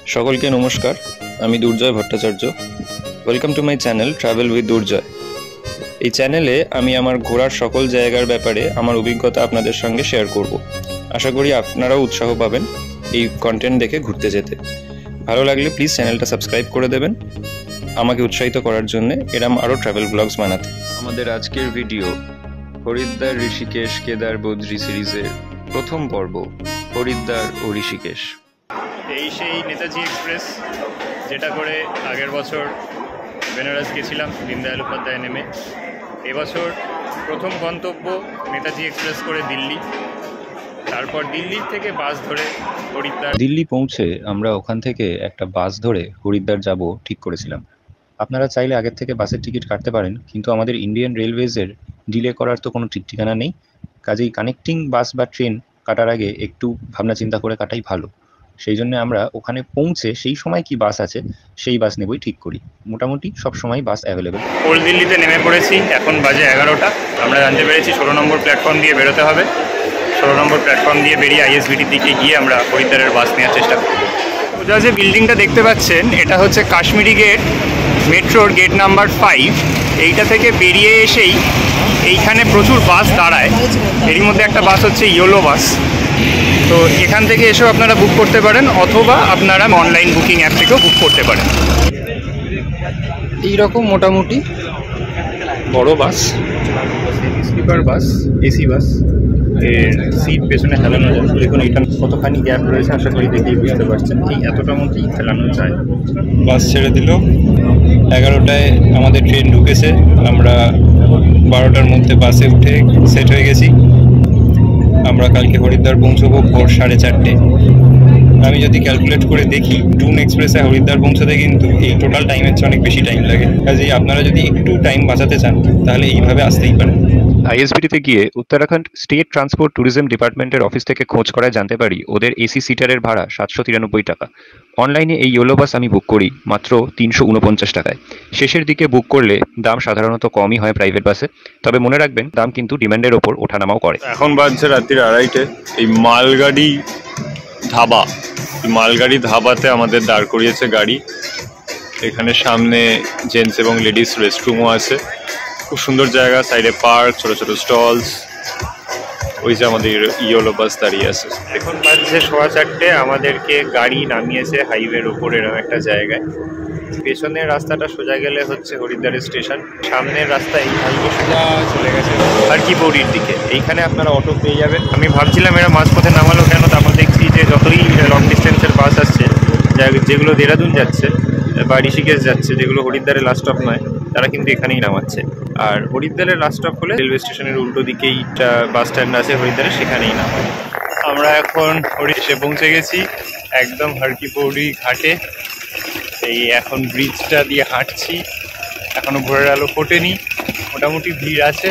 সকলকে নমস্কার, আমি Durjoy Bhattacharya. Welcome to my channel travel with Durjoy. এই চ্যানেলে আমি আমার ঘোরার সকল জায়গার ব্যাপারে আমার অভিজ্ঞতা আপনাদের সঙ্গে শেয়ার করব। আশা করি আপনারাও উৎসাহ পাবেন এই কন্টেন্ট দেখে ঘুরতে যেতে। ভালো লাগলে প্লিজ চ্যানেলটা সাবস্ক্রাইব করে দেবেন আমাকে উৎসাহিত করার জন্য এরম আরও ট্রাভেল ব্লগস বানাতে। আমাদের আজকের ভিডিও হরিদ্বার, ঋষিকেশ, কেদার, বদ্রী সিরিজের প্রথম পর্ব, হরিদ্বার ও ঋষিকেশ। এই সেই নেতাজি এক্সপ্রেস, যেটা করে আগের বছর বেনারস গেছিলাম দীনদয়াল উপাধ্যায় নেমে। এবছর প্রথম গন্তব্য নেতাজি এক্সপ্রেস করে দিল্লি, তারপর দিল্লির থেকে বাস ধরে হরিদ্বার। দিল্লি পৌঁছে আমরা ওখান থেকে একটা বাস ধরে হরিদ্বার যাব ঠিক করেছিলাম। আপনারা চাইলে আগের থেকে বাসের টিকিট কাটতে পারেন, কিন্তু আমাদের ইন্ডিয়ান রেলওয়েজের ডিলে করার তো কোনো ঠিক ঠিকানা নেই। কাজেই কানেক্টিং বাস বা ট্রেন কাটার আগে একটু ভাবনা চিন্তা করে কাটাই ভালো। সেই জন্য আমরা ওখানে পৌঁছে সেই সময় কি বাস আছে সেই বাস নেবই ঠিক করি। মোটামুটি সব সময় বাস অ্যাভেলেবেল। ওল্ড দিল্লিতে নেমে পড়েছি, এখন বাজে 11টা। আমরা জানতে পেরেছি 16 নম্বর প্ল্যাটফর্ম দিয়ে বেরোতে হবে। 16 নম্বর প্ল্যাটফর্ম দিয়ে বেরিয়ে আইএসবিটির দিকে গিয়ে আমরা হরিদ্বারের বাস নেওয়ার চেষ্টা করব। ওটা যে বিল্ডিংটা দেখতে পাচ্ছেন, এটা হচ্ছে কাশ্মীরি গেট, মেট্রোর গেট নাম্বার 5। এইটা থেকে বেরিয়ে এসেই এইখানে প্রচুর বাস দাঁড়ায়। এরই মধ্যে একটা বাস হচ্ছে ইয়োলো বাস। তো এখান থেকে এসেও আপনারা বুক করতে পারেন, অথবা আপনারা অনলাইন বুকিং অ্যাপ থেকেও বুক করতে পারেন। এইরকম মোটামুটি বড় বাস, স্লিপার বাস, এসি বাস। এর সিট পেছনে হেলানো যায়। দেখুন এটা কতখানি গ্যাপ রয়েছে, আশা করি দেখেই বুঝতে পারছেন। এই এতটা মতোই হেলানো যায়। বাস ছেড়ে দিল। 11টায় আমাদের ট্রেন ঢুকেছে। আমরা 12টার মধ্যে বাসে উঠে সেট হয়ে গেছি। আমরা কালকে হরিদ্বার পৌঁছবো ভোর 4:30। আমি যদি ক্যালকুলেট করে দেখি, ডুন এক্সপ্রেসে হরিদ্বার পৌঁছতে কিন্তু এই টোটাল টাইমের চেয়ে অনেক বেশি টাইম লাগে। কাজেই আপনারা যদি একটু টাইম বাঁচাতে চান তাহলে এইভাবে আসতেই পারেন। আইএসবিটিতে গিয়ে উত্তরাখণ্ড স্টেট ট্রান্সপোর্ট ট্যুরিজম ডিপার্টমেন্টের অফিস থেকে খোঁজ করায় জানতে পারি ওদের এসি সিটারের ভাড়া 793 টাকা। অনলাইনে এই ইয়েলো বাস আমি বুক করি মাত্র 349 টাকায়। শেষের দিকে বুক করলে দাম সাধারণত কমই হয় প্রাইভেট বাসে, তবে মনে রাখবেন দাম কিন্তু ডিমান্ডের ওপর ওঠানামাও করে। এখন বাজছে রাত্রির 2:30। এই মালগাড়ি ধাবা, মালগাড়ি ধাবাতে আমাদের দাঁড় করিয়েছে গাড়ি। এখানে সামনে জেন্টস এবং লেডিস রেস্টরুমও আছে। খুব সুন্দর জায়গা, সাইডে পার্ক, ছোট ছোট স্টলস। ওই যে আমাদের ইয়েলো বাস দাঁড়িয়ে আছে। এখন বাজছে 4:15। আমাদেরকে গাড়ি নামিয়েছে হাইওয়ের ওপর এরকম একটা জায়গায়। পেছনের রাস্তাটা সোজা গেলে হচ্ছে হরিদ্বারের স্টেশন। সামনের রাস্তা এই হাইওয়ে সোজা চলে গেছে হারকি পৌরির দিকে। এইখানে আপনারা অটো পেয়ে যাবেন। আমি ভাবছিলাম এরা মাঝপথে নামালো কেন, তারপর দেখছি যে যতই লং ডিস্টেন্সের বাস আসছে, যেগুলো দেরাদুন যাচ্ছে বা ঋষিকেশ যাচ্ছে, যেগুলো হরিদ্বারের লাস্ট স্টপ নয়, তারা কিন্তু এখানেই নামাচ্ছে। আর হরিদ্বারের লাস্ট স্টপ হলে রেলওয়ে স্টেশনের উল্টো দিকেই বাস স্ট্যান্ড আছে হরিদ্বারে, সেখানেই নামায়। আমরা এখন হরিদ্বারে পৌঁছে গেছি, একদম হারকি পৌরি ঘাটে। এই এখন ব্রিজটা দিয়ে হাঁটছি, এখনো ভোরের আলো ফোটেনি, মোটামুটি ভিড় আছে,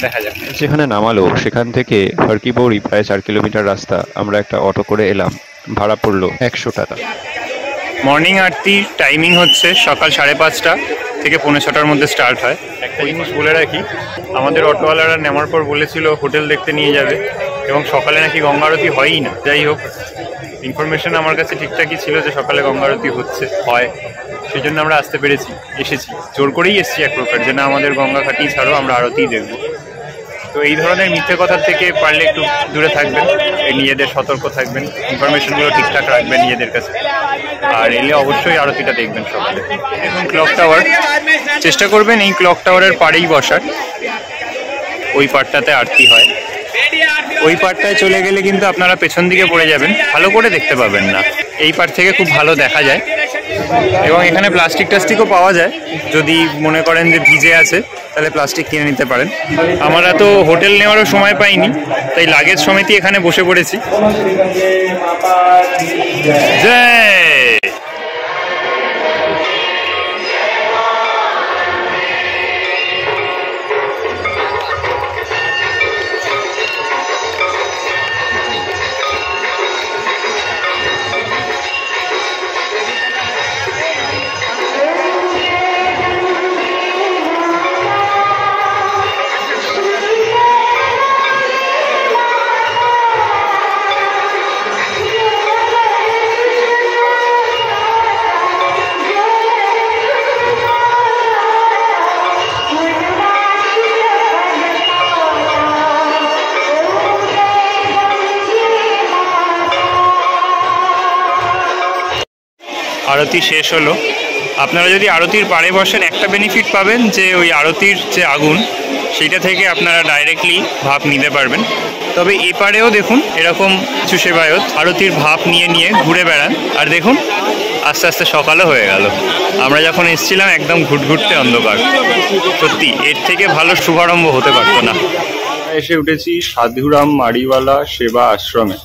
দেখা যাক। যেখানে নামালো সেখান থেকে হারকি পৌরি প্রায় 4 কিলোমিটার রাস্তা। আমরা একটা অটো করে এলাম, ভাড়া পড়লো 100 টাকা। মর্নিং আরতির টাইমিং হচ্ছে সকাল 5:30 থেকে 5:45-র মধ্যে স্টার্ট হয়। একটা জিনিস বলে রাখি, আমাদের অটোওয়ালারা নামার পর বলেছিল হোটেল দেখতে নিয়ে যাবে, এবং সকালে নাকি গঙ্গা আরতি হয়ই না। যাই হোক, ইনফরমেশন আমার কাছে ঠিকঠাকই ছিল যে সকালে গঙ্গা আরতি হয়, সেই জন্য আমরা আসতে পেরেছি, এসেছি, জোর করেই এসেছি এক প্রকার, যে না আমাদের গঙ্গা ঘাটি ছাড়ো, আমরা আরতিই দেখবো। তো এই ধরনের মিথ্যে কথা থেকে পারলে একটু দূরে থাকবেন, নিজেদের সতর্ক থাকবেন, ইনফরমেশনগুলো ঠিকঠাক রাখবেন নিজেদের কাছে, আর এলে অবশ্যই আরতিটা দেখবেন সকালে। এবং ক্লক টাওয়ার, চেষ্টা করবেন এই ক্লক টাওয়ারের পাড়েই বসার, ওই পাড়টাতে আরতি হয়। ওই পাড়টায় চলে গেলে কিন্তু আপনারা পেছন দিকে পড়ে যাবেন, ভালো করে দেখতে পাবেন না। এই পাড় থেকে খুব ভালো দেখা যায়। এবং এখানে প্লাস্টিক টাস্টিকও পাওয়া যায়, যদি মনে করেন যে ভিজে আছে তাহলে প্লাস্টিক কিনে নিতে পারেন। আমরা তো হোটেল নেওয়ারও সময় পাইনি, তাই লাগেজ সমিতি এখানে বসে পড়েছি। জয়। আরতি শেষ হলো। আপনারা যদি আরতির পাড়ে বসেন একটা বেনিফিট পাবেন যে ওই আরতির যে আগুন সেইটা থেকে আপনারা ডাইরেক্টলি ভাপ নিতে পারবেন। তবে এপারেও দেখুন এরকম কিছু সেবায়ত আরতির ভাপ নিয়ে নিয়ে ঘুরে বেড়ান। আর দেখুন আস্তে আস্তে সকালও হয়ে গেল। আমরা যখন এসেছিলাম একদম ঘুটঘুরতে অন্ধকার। সত্যি এর থেকে ভালো শুভারম্ভ হতে পারতো না। এসে উঠেছি সাধুরাম মাড়িওয়ালা সেবা আশ্রমে।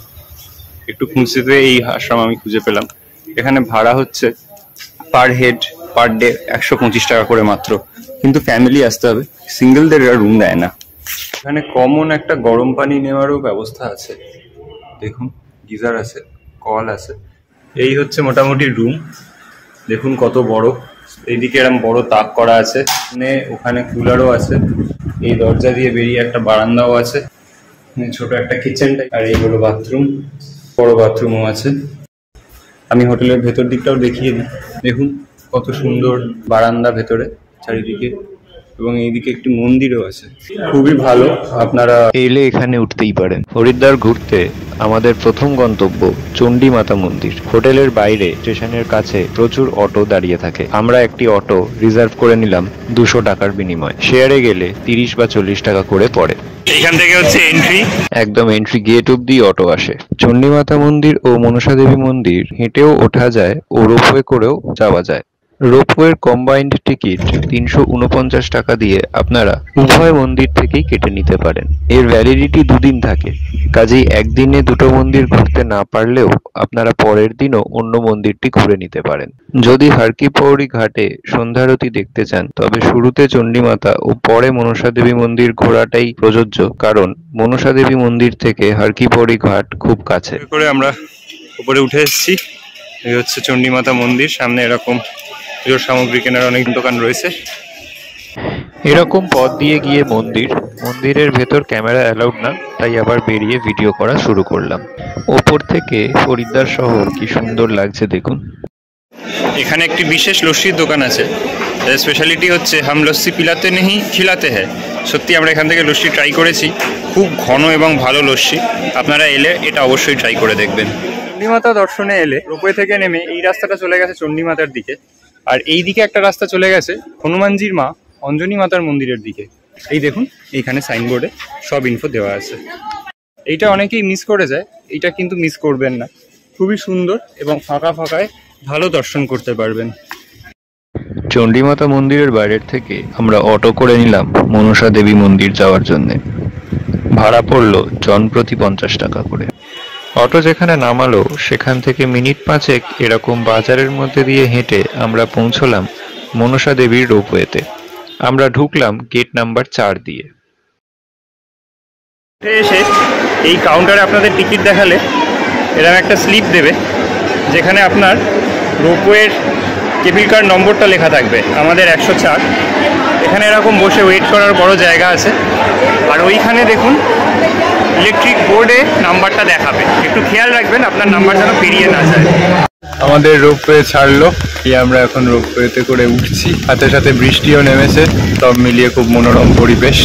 একটু খুঁজতে এই আশ্রম আমি খুঁজে পেলাম। এখানে ভাড়া হচ্ছে পার হেড পার ডে 125 টাকা করে মাত্র, কিন্তু ফ্যামিলি আসতে হবে, সিঙ্গেলদের রুম দেয় না। এখানে কমন একটা গরম পানি নেওয়ারও ব্যবস্থা আছে, দেখুন গিজার আছে, কল আছে। এই হচ্ছে মোটামুটি রুম, দেখুন কত বড়। এইদিকে এরকম বড় তাক করা আছে, ওখানে কুলারও আছে। এই দরজা দিয়ে বেরিয়ে একটা বারান্দাও আছে, ছোট একটা কিচেন। আর এই হলো বাথরুম, বড় বাথরুমও আছে। আমি হোটেলের ভেতর দিকটাও দেখিয়ে দিই। দেখুন কত সুন্দর বারান্দা ভেতরে চারিদিকে, এবং এইদিকে একটি মন্দিরও আছে, খুবই ভালো। আপনারা এলে এখানে উঠতেই পারেন। হরিদ্বার ঘুরতে আমাদের প্রথম গন্তব্য চণ্ডী মাতা মন্দির। হোটেলের বাইরে স্টেশনের কাছে প্রচুর অটো দাঁড়িয়ে থাকে। আমরা একটি অটো রিজার্ভ করে নিলাম 200 টাকার বিনিময়। শেয়ারে গেলে 30 বা 40 টাকা করে পড়ে। এইখান থেকে হচ্ছে এন্ট্রি, একদম এন্ট্রি গেট অব্দি অটো আসে। চণ্ডী মাতা মন্দির ও মনসা দেবী মন্দির হেঁটেও ওঠা যায় ও রোপওয়ে করেও যাওয়া যায়। রোপওয়ের কম্বাইন্ড টিকিট 349 টাকা দিয়ে আপনারা উভয় মন্দির থেকেই কেটে নিতে পারেন। এর ভ্যালিডিটি 2 দিন থাকে, কাজেই একদিনে দুটো মন্দির ঘুরতে না পারলেও আপনারা পরের দিনও অন্য মন্দিরটি ঘুরে নিতে পারেন। যদি হারকি পৌড়ি ঘাটে সন্ধ্যারতি দেখতে চান তবে শুরুতে চণ্ডীমাতা ও পরে মনসা দেবী মন্দির ঘোরাটাই প্রযোজ্য, কারণ মনসা দেবী মন্দির থেকে হারকি পৌড়ি ঘাট খুব কাছে। করে আমরা উপরে উঠে এসেছি। এই হচ্ছে চণ্ডী মাতা মন্দির। সামনে এরকম পুজোর সামগ্রী কেনার অনেক দোকান রয়েছে। এরকম পথ দিয়ে গিয়ে মন্দিরের ভেতর ক্যামেরা অ্যালাউড না, তাই আবার বেরিয়ে ভিডিও করা শুরু করলাম। ওপর থেকে হরিদ্বার শহর কি সুন্দর লাগছে দেখুন। এখানে একটি বিশেষ লস্যির দোকান আছে, স্পেশালিটি হচ্ছে হাম লস্যি পিলাতে নেই খিলাতে হ্যায়। সত্যি আমরা এখান থেকে লস্যি ট্রাই করেছি, খুব ঘন এবং ভালো লস্যি। আপনারা এলে এটা অবশ্যই ট্রাই করে দেখবেন। চণ্ডীমাতা দর্শনে এলে রোপওয়ে থেকে নেমে এই রাস্তাটা চলে গেছে চণ্ডীমাতার দিকে, আর এই দিকে একটা রাস্তা চলে গেছে হনুমানজির মা অঞ্জনী মাতার মন্দিরের দিকে। এই দেখুন এইখানে সাইনবোর্ডে সব ইনফো দেওয়া আছে। এইটা অনেকেই মিস করে যায়, এইটা কিন্তু মিস করবেন না। খুবই সুন্দর এবং ফাঁকা ফাঁকায় ভালো দর্শন করতে পারবেন। চণ্ডী মাতা মন্দিরের বাইরের থেকে আমরা অটো করে নিলাম মনসা দেবী মন্দির যাওয়ার জন্য। ভাড়া পড়লো জনপ্রতি 50 টাকা করে। অটো যেখানে নামালো সেখান থেকে মিনিট 5 এরকম বাজারের মধ্যে দিয়ে হেঁটে আমরা পৌঁছলাম মনসা দেবীর রোপওয়েতে। আমরা ঢুকলাম গেট নাম্বার 4 দিয়ে। এসে এই কাউন্টারে আপনাদের টিকিট দেখালে এরকম একটা স্লিপ দেবে, যেখানে আপনার রোপওয়ের কেবিল কার নম্বরটা লেখা থাকবে। আমাদের 104। এখানে এরকম বসে ওয়েট করার বড় জায়গা আছে। আর ওইখানে দেখুন ইলেকট্রিক বোর্ডে নাম্বারটা দেখাবে, একটু খেয়াল রাখবেন আপনার নাম্বার যেন পেরিয়ে না যায়। আমাদের রোপওয়ে ছাড়লো, আমরা এখন রোপওয়েতে করে উঠছি। সাথে সাথে বৃষ্টিও নেমেছে, সব মিলিয়ে খুব মনোরম পরিবেশ।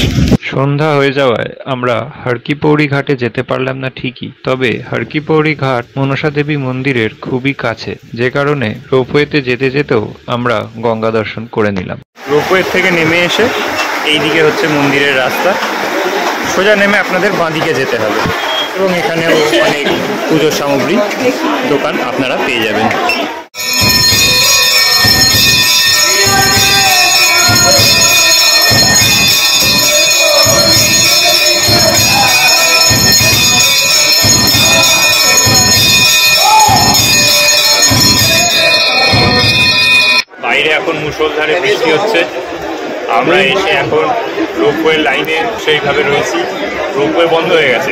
সন্ধ্যা হয়ে যাওয়ায় আমরা হারকি পৌড়ি ঘাটে যেতে পারলাম না ঠিকই, তবে হারকি পৌড়ি ঘাট মনসা দেবী মন্দিরের খুবই কাছে, যে কারণে রোপওয়েতে যেতে যেতেও আমরা গঙ্গা দর্শন করে নিলাম। রোপওয়ে থেকে নেমে এসে এইদিকে হচ্ছে মন্দিরের রাস্তা, সোজা নেমে আপনাদের বাঁদিকে যেতে হবে, এবং এখানেও অনেক পুজোর সামগ্রী দোকান আপনারা পেয়ে যাবেন। বাইরে এখন মুষলধারে বৃষ্টি হচ্ছে। আমরা এসে এখন রোপওয়ে লাইনে সেইভাবে রয়েছি। রোপওয়ে বন্ধ হয়ে গেছে,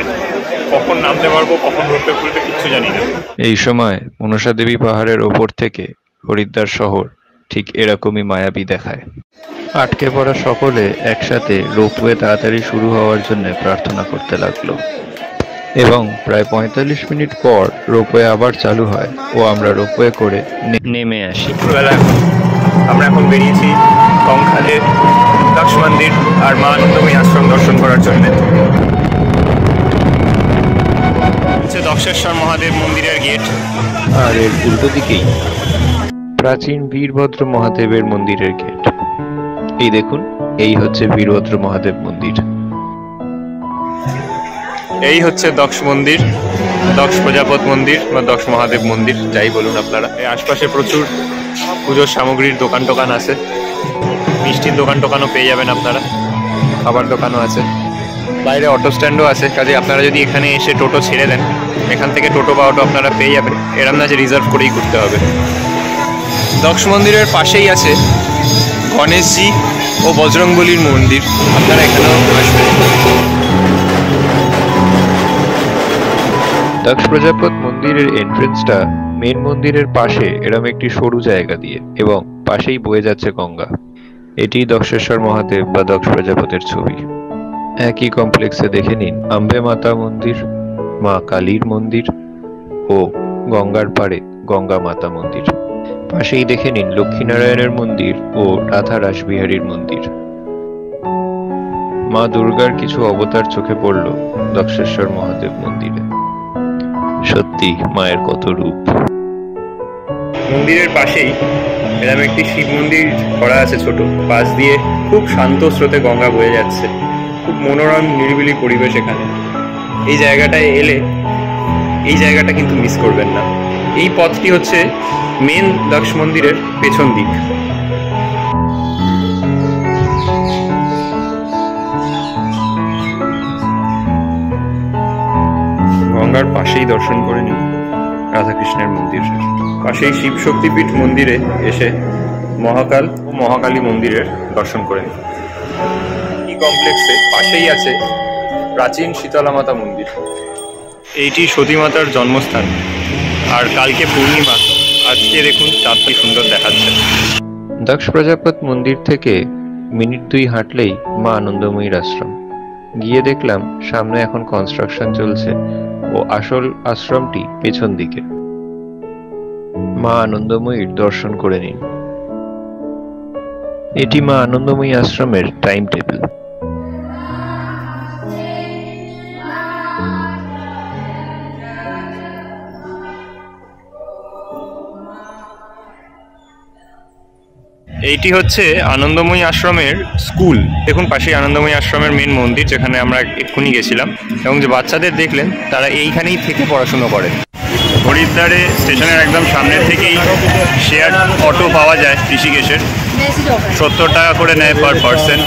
কখন নামতে পারবো কখন রোপওয়ে খুলবে কিচ্ছু জানি না। এই সময় মনসা দেবী পাহাড়ের ওপর থেকে হরিদ্বার শহর ঠিক এরকমই মায়াবী দেখায়। আটকে পড়া সকলে একসাথে রোপওয়ে তাড়াতাড়ি শুরু হওয়ার জন্য প্রার্থনা করতে লাগলো, এবং প্রায় 45 মিনিট পর রোপওয়ে আবার চালু হয় ও আমরা রোপওয়ে করে নেমে আসি। দুপুরবেলা আমরা এখন বেরিয়েছি কঙ্কালের দক্ষ মন্দির আর মা আনন্দময়ী আশ্রম দর্শন করার জন্য। হচ্ছে দক্ষেশ্বর মহাদেব মন্দিরের গেট, আর এর উল্টো দিকেই প্রাচীন বীরভদ্র মহাদেবের মন্দিরের গেট। এই দেখুন, এই হচ্ছে বীরভদ্র মহাদেব মন্দির। এই হচ্ছে দক্ষ মন্দির, দক্ষ প্রজাপত মন্দির বা দক্ষ মহাদেব মন্দির, যাই বলুন আপনারা। এই আশপাশে প্রচুর পুজোর সামগ্রীর দোকান টোকান আছে, মিষ্টির দোকান টোকানও পেয়ে যাবেন আপনারা, খাবার দোকানও আছে, বাইরে অটো স্ট্যান্ডও আছে। কাজে আপনারা যদি এখানে এসে টোটো ছেড়ে দেন, এখান থেকে টোটো বা অটো আপনারা পেয়ে যাবেন, এরম না যে রিজার্ভ করেই করতে হবে। দক্ষ মন্দিরের পাশেই আছে গণেশজি ও বজরংবলীর মন্দির, আপনারা এখানেও আসবেন। দক্ষ প্রজাপত মন্দিরের এন্ট্রেন্সটা মেন মন্দিরের পাশে এরম একটি সরু জায়গা দিয়ে, এবং পাশেই বয়ে যাচ্ছে গঙ্গা। এটি দক্ষেশ্বর মহাদেব বা দক্ষ প্রজাপতের ছবি। একই কমপ্লেক্সে দেখে নিন আম্বে মাতা মন্দির, মা কালীর মন্দির ও গঙ্গার পাড়ে গঙ্গা মাতা মন্দির। পাশেই দেখে নিন লক্ষ্মীনারায়ণের মন্দির ও রাধা রাসবিহারীর মন্দির। মা দুর্গার কিছু অবতার চোখে পড়ল দক্ষেশ্বর মহাদেব মন্দিরে। সত্যি মায়ের কত রূপ। মন্দিরের পাশেই এরকম একটি শিব মন্দির করা আছে ছোট, পাশ দিয়ে খুব শান্ত স্রোতে গঙ্গা বয়ে যাচ্ছে, খুব মনোরম নিরিবিলি পরিবেশ এখানে। এই জায়গাটায় এলে এই জায়গাটা কিন্তু মিস করবেন না। এই পথটি হচ্ছে মেন দক্ষ মন্দিরের পেছন দিক। গঙ্গার পাশেই দর্শন করে নিন রাধাকৃষ্ণের মন্দির। পাশেই শিব শক্তিপীঠ মন্দিরে এসে মহাকাল ও মহাকালী মন্দিরের দর্শন করে নিন। এই কমপ্লেক্সে পাশেই আছে প্রাচীন শীতলা মাতা মন্দির। এইটি সতী মাতার জন্মস্থান, আর কালকে পূর্ণিমা, আজকে দেখুন চাঁদটি সুন্দর দেখাচ্ছে। দক্ষ প্রজাপত মন্দির থেকে মিনিট 2 হাঁটলেই মা আনন্দময়ীর আশ্রম। গিয়ে দেখলাম সামনে এখন কনস্ট্রাকশন চলছে ও আসল আশ্রমটি পেছন দিকে। মা আনন্দময়ীর দর্শন করে নিন। এটি মা আনন্দময়ী আশ্রমের টাইম টেবিল। এইটি হচ্ছে আনন্দময়ী আশ্রমের স্কুল। দেখুন পাশেই আনন্দময়ী আশ্রমের মেন মন্দির, যেখানে আমরা এক্ষুনি গেছিলাম, এবং যে বাচ্চাদের দেখলেন তারা এইখানেই থেকে পড়াশুনো করে। হরিদ্বারে স্টেশনের একদম সামনে থেকেই শেয়ার অটো পাওয়া যায় ঋষিকেশের। 70 টাকা করে নেয় পার পার্সন।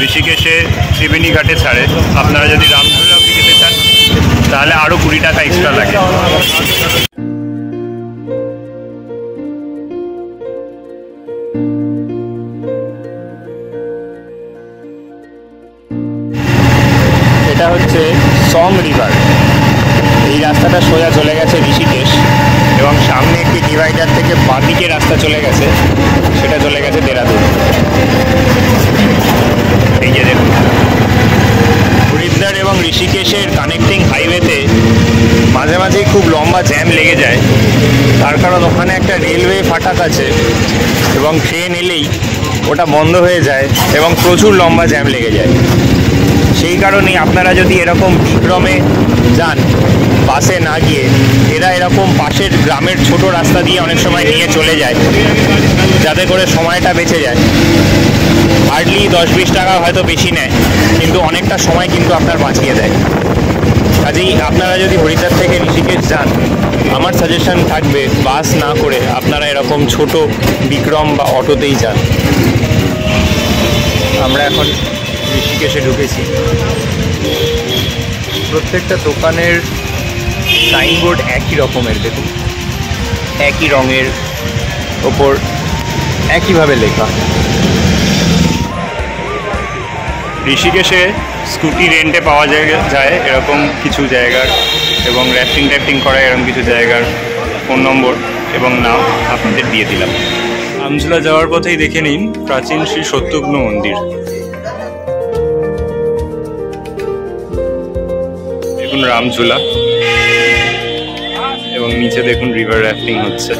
ঋষিকেশে ত্রিবেণী ঘাটে ছাড়ে। আপনারা যদি রামঝুলা অবধি যেতে চান তাহলে আরও 20 টাকা এক্সট্রা লাগে। এটা হচ্ছে সং রিভার। এই রাস্তাটা সোজা চলে গেছে ঋষিকেশ, এবং সামনে একটি ডিভাইডার থেকে বাঁদিকে রাস্তা চলে গেছে, সেটা চলে গেছে দেরাদুন। এই যে দেখুন, হরিদ্বার এবং ঋষিকেশের কানেক্টিং হাইওয়েতে মাঝে মাঝেই খুব লম্বা জ্যাম লেগে যায়। তার কারণ ওখানে একটা রেলওয়ে ফাটক আছে, এবং ট্রেন এলেই ওটা বন্ধ হয়ে যায় এবং প্রচুর লম্বা জ্যাম লেগে যায়। সেই কারণেই আপনারা যদি এরকম বিক্রমে যান বাসে না গিয়ে, এরা এরকম পাশের গ্রামের ছোট রাস্তা দিয়ে অনেক সময় নিয়ে চলে যায়, যাতে করে সময়টা বেঁচে যায়। হার্ডলি 10-20 টাকা হয়তো বেশি নেয়, কিন্তু অনেকটা সময় কিন্তু আপনার বাঁচিয়ে দেয়। কাজেই আপনারা যদি হরিদ্বার থেকে ঋষিকেশ যান, আমার সাজেশন থাকবে বাস না করে আপনারা এরকম ছোট বিক্রম বা অটোতেই যান। আমরা এখন ঋষিকেশে ঢুকেছি। প্রত্যেকটা দোকানের সাইনবোর্ড একই রকমের, দেখুন একই রঙের ওপর একইভাবে লেখা। ঋষিকেশে স্কুটি রেন্টে পাওয়া যায় এরকম কিছু জায়গার, এবং র্যাফটিং করা এরকম কিছু জায়গার ফোন নম্বর এবং নাম আপনাদের দিয়ে দিলাম। রামঝুলা যাওয়ার পথেই দেখে নিন প্রাচীন শ্রী সত্যঘ্ন মন্দির। দেখুন রামঝুলা, এবং নিচে দেখুন রিভার র্যাফটিং হচ্ছে।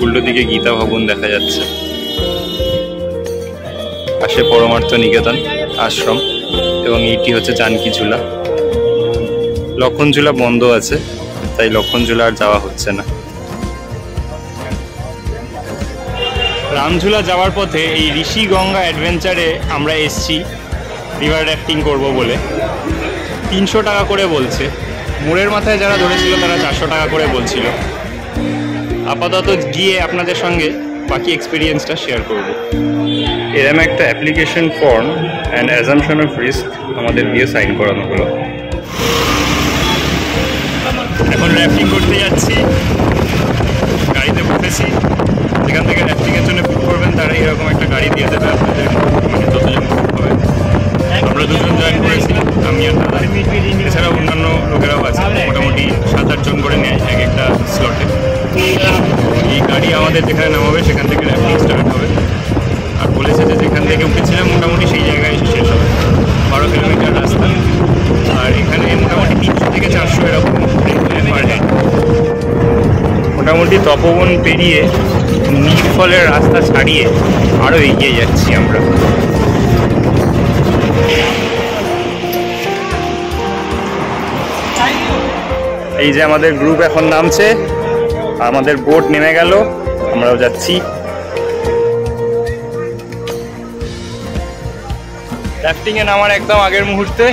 উল্টো দিকে গীতা ভবন দেখা যাচ্ছে। পাশে পরমার্থ নিকেতন আশ্রম, এবং এইটি হচ্ছে জানকী ঝুলা। লক্ষণ ঝুলা বন্ধ আছে, তাই লক্ষণ ঝুলা আর যাওয়া হচ্ছে না। রামঝুলা যাওয়ার পথে এই ঋষি গঙ্গা অ্যাডভেঞ্চারে আমরা এসছি রিভার র্যাফটিং করব বলে। 300 টাকা করে বলছে, মোড়ের মাথায় যারা ধরেছিল তারা 400 টাকা করে বলছিল। আপাতত গিয়ে আপনাদের সঙ্গে বাকি এক্সপিরিয়েন্সটা শেয়ার করব। এরকম একটা application form and assumption of risk আমাদের দিয়ে সাইন করানো হলো। এখন র্যাফটিং করতে যাচ্ছি, গাড়িতে বসেছি। যেখান থেকে র্যাফটিংয়ের জন্য বুক করবেন তারা এরকম একটা গাড়ি দিয়ে দেবে আপনাদের, মানে যতজন বুক হবে। আমরা দুজন জয়েন করেছি, আমি আর দাদা। এছাড়াও অন্যান্য লোকেরাও আছে, মোটামুটি 7-8 জন করে নেয় এক একটা স্লটে। এই গাড়ি আমাদের যেখানে নামাবে সেখান থেকে র্যাফটিং স্টার্ট হবে। আর বলেছে যে যেখান থেকে উঠেছিলাম মোটামুটি সেই জায়গায় এসে শেষ হবে। 12 কিলোমিটার রাস্তা, আর এখানে মোটামুটি 300 থেকে 400 এরকম পার হেড। মোটামুটি তপবন পেরিয়ে নীলফলের রাস্তা ছাড়িয়ে আরও এগিয়ে যাচ্ছি আমরা। এই যে আমাদের গ্রুপ এখন নামছে, আমাদের বোট নেমে গেল, আমরাও যাচ্ছি। র্যাফটিং এ নামার একদম আগের মুহূর্তে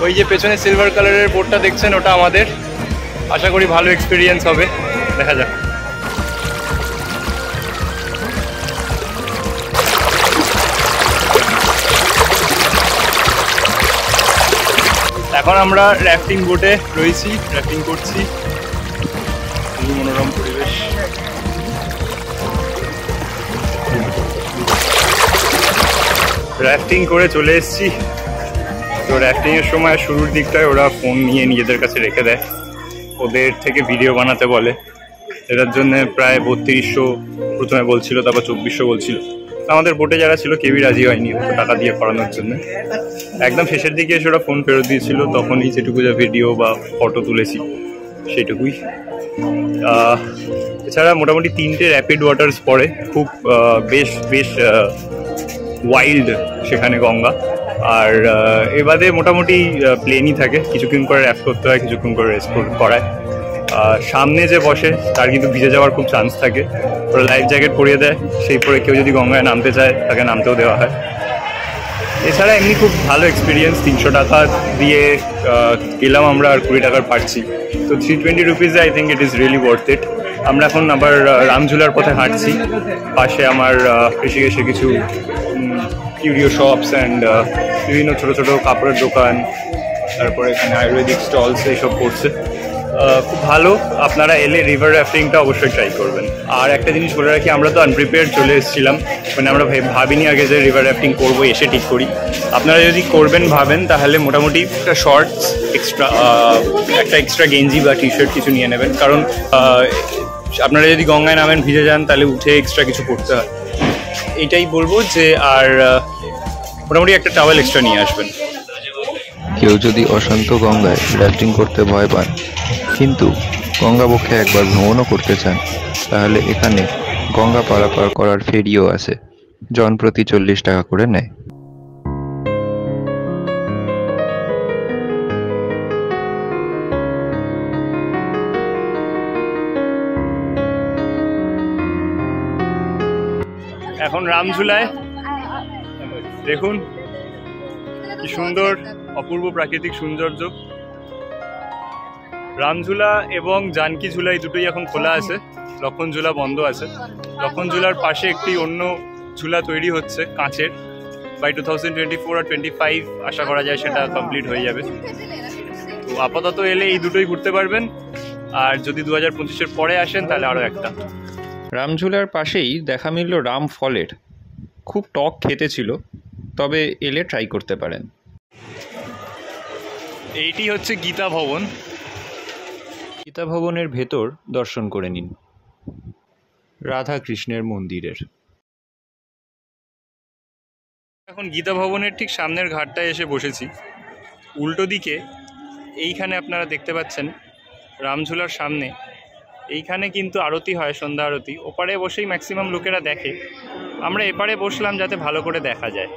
ওই যে পেছনে সিলভার কালারের বোটটা দেখছেন ওটা আমাদের। আশা করি ভালো এক্সপিরিয়েন্স হবে, দেখা যাক। এখন আমরা র্যাফটিং বোটে রয়েছি, র্যাফটিং করছি। মনোরম পরিবেশ। র্যাফটিং করে চলে এসেছি। তো র্যাফটিংয়ের সময় শুরুর দিকটায় ওরা ফোন নিয়ে নিজেদের কাছে রেখে দেয়, ওদের থেকে ভিডিও বানাতে বলে। এটার জন্য প্রায় 3200 প্রথমে বলছিল, তারপর 2400 বলছিল। আমাদের বোটে যারা ছিল কেউই রাজি হয়নি টাকা দিয়ে করানোর জন্য। একদম শেষের দিকে এসে ওরা ফোন ফেরত দিয়েছিল, তখনই যেটুকু যা ভিডিও বা ফটো তুলেছি সেইটুকুই। এছাড়া মোটামুটি 3টে র্যাপিড ওয়াটার্স পড়ে, খুব বেশ ওয়াইল্ড সেখানে গঙ্গা। আর এবারে মোটামুটি প্লেনই থাকে, কিছুক্ষণ করে র্যাপ করতে হয়, কিছুক্ষণ করে রেস্ট করায়। সামনে যে বসে তার কিন্তু ভিজে যাওয়ার খুব চান্স থাকে, ওরা লাইফ জ্যাকেট পরিয়ে দেয়, সেই পরে কেউ যদি গঙ্গায় নামতে চায় তাকে নামতেও দেওয়া হয়। এছাড়া এমনি খুব ভালো এক্সপিরিয়েন্স। 300 টাকা দিয়ে গেলাম আমরা, আর 20 টাকার পাচ্ছি, তো 320 রুপিজে I think it is really worth it. আমরা এখন আবার রামঝুলার পথে হাঁটছি। পাশে আমার ঋষিকেশে কিছু কিউরিও শপস অ্যান্ড বিভিন্ন ছোটো ছোটো কাপড়ের দোকান, তারপরে এখানে আয়ুর্বেদিক স্টলস এইসব করছে। খুব ভালো, আপনারা এলে রিভার র্যাফটিংটা অবশ্যই ট্রাই করবেন। আর একটা জিনিস বলে রাখি, আমরা তো আনপ্রিপেয়ার্ড চলে এসেছিলাম, মানে আমরা ভাবিনি আগে যে রিভার র্যাফটিং করবো, এসে ঠিক করি। আপনারা যদি করবেন ভাবেন তাহলে মোটামুটি একটা শর্টস এক্সট্রা, একটা এক্সট্রা গেঞ্জি বা টি শার্ট কিছু নিয়ে নেবেন, কারণ আপনারা যদি গঙ্গায় নামেন ভিজে যান তাহলে উঠে এক্সট্রা কিছু করতে হয়। এইটাই বলবো যে, আর মোটামুটি একটা টাওয়েল এক্সট্রা নিয়ে আসবেন। কেউ যদি অশান্ত গঙ্গায় র্যাফটিং করতে ভয় পান, কিন্তু গঙ্গাবক্ষে একবার ভ্রমণও করতে চান, তাহলে এখানে গঙ্গা পারাপার করার ফেরিও আছে, জনপ্রতি 40 টাকা করে নেয়। এখন রামঝুলায় দেখুন কি সুন্দর অপূর্ব প্রাকৃতিক সৌন্দর্য। রামঝুলা এবং জানকী ঝুলা এই দুটোই এখন খোলা আছে, লক্ষণ ঝুলা বন্ধ আছে। লক্ষণ ঝুলার পাশে একটি অন্য ঝুলা তৈরি হচ্ছে কাঁচের, বাই 2024 আর 25 আশা করা যায় সেটা কমপ্লিট হয়ে যাবে। তো আপাতত এলে এই দুটোই ঘুরতে পারবেন, আর যদি 2025-এর পরে আসেন তাহলে আরও একটা। রামঝুলার পাশেই দেখা মিলল রাম ফলের, খুব টক খেতে ছিল, তবে এলে ট্রাই করতে পারেন। এইটি হচ্ছে গীতা ভবন। গীতা ভবনের ভেতর দর্শন করে নিন রাধা কৃষ্ণের মন্দিরের। এখন গীতা ভবনের ঠিক সামনের ঘাটটায় এসে বসেছি। উল্টো দিকে এইখানে আপনারা দেখতে পাচ্ছেন রামঝুলার সামনে, এইখানে কিন্তু আরতি হয়, সন্ধ্যা আরতি। ওপারে বসেই ম্যাক্সিমাম লোকেরা দেখে, আমরা এপারে বসলাম যাতে ভালো করে দেখা যায়।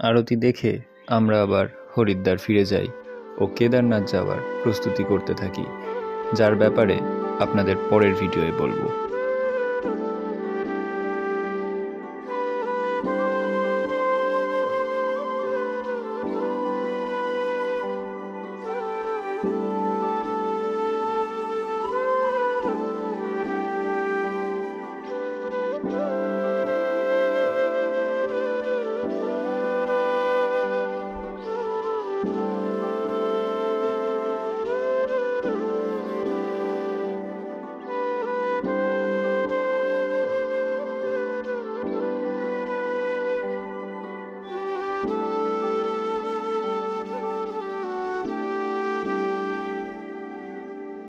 আরতি দেখে আমরা আবার হরিদ্বার ফিরে যাই ও কেদারনাথ যাওয়ার প্রস্তুতি করতে থাকি, যার ব্যাপারে আপনাদের পরের ভিডিওয়ে বলবো।